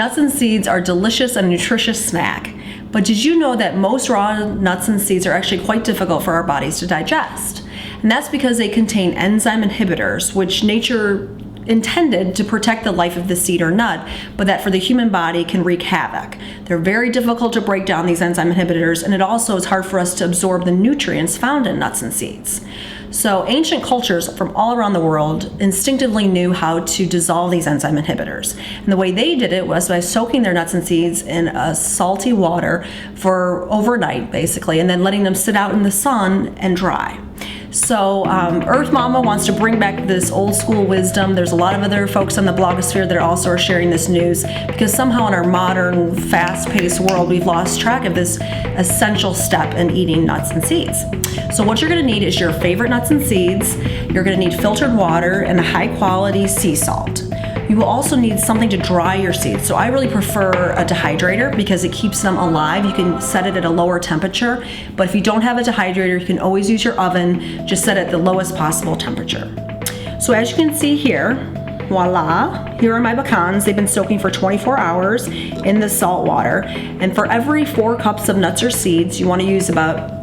Nuts and seeds are delicious and nutritious snack. But did you know that most raw nuts and seeds are actually quite difficult for our bodies to digest? And that's because they contain enzyme inhibitors, which nature intended to protect the life of the seed or nut, but that for the human body can wreak havoc. They're very difficult to break down, these enzyme inhibitors, and it also is hard for us to absorb the nutrients found in nuts and seeds. So ancient cultures from all around the world instinctively knew how to dissolve these enzyme inhibitors. And the way they did it was by soaking their nuts and seeds in a salty water for overnight, basically, and then letting them sit out in the sun and dry. So Earth Mama wants to bring back this old school wisdom. There's a lot of other folks on the blogosphere that also are sharing this news, because somehow in our modern, fast-paced world, we've lost track of this essential step in eating nuts and seeds. So what you're gonna need is your favorite nuts and seeds. You're gonna need filtered water and a high-quality sea salt. You will also need something to dry your seeds. So I really prefer a dehydrator because it keeps them alive. You can set it at a lower temperature, but if you don't have a dehydrator, you can always use your oven. Just set it at the lowest possible temperature. So as you can see here, voila, here are my pecans. They've been soaking for 24 hours in the salt water. And for every 4 cups of nuts or seeds, you wanna use about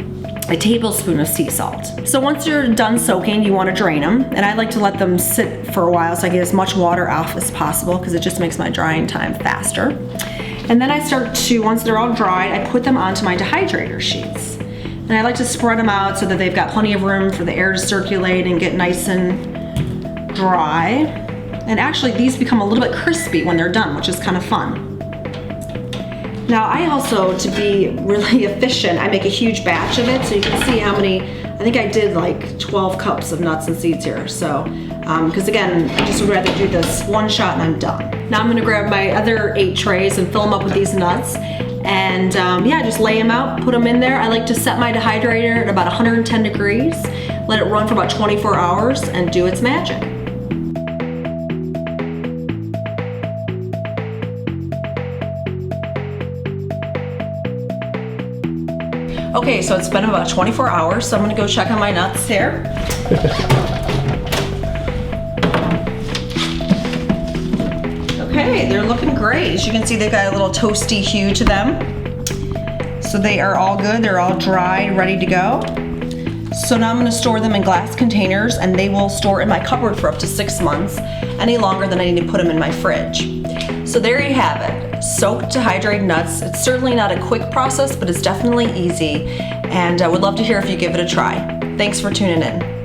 a tablespoon of sea salt. So once you're done soaking, you want to drain them, and I like to let them sit for a while so I get as much water off as possible, because it just makes my drying time faster. And then I start to, once they're all dried, I put them onto my dehydrator sheets. And I like to spread them out so that they've got plenty of room for the air to circulate and get nice and dry. And actually these become a little bit crispy when they're done, which is kind of fun. Now I also, to be really efficient, I make a huge batch of it, so you can see how many, I think I did like 12 cups of nuts and seeds here. So, because again, I just would rather do this one shot and I'm done. Now I'm gonna grab my other 8 trays and fill them up with these nuts. And yeah, just lay them out, put them in there. I like to set my dehydrator at about 110 degrees, let it run for about 24 hours and do its magic. Okay, so it's been about 24 hours, so I'm gonna go check on my nuts here. Okay, they're looking great. As you can see, they've got a little toasty hue to them. So they are all good, they're all dried, ready to go. So now I'm gonna store them in glass containers, and they will store in my cupboard for up to 6 months, any longer than I need to put them in my fridge. So there you have it, soaked dehydrated nuts. It's certainly not a quick process, but it's definitely easy, and I would love to hear if you give it a try. Thanks for tuning in.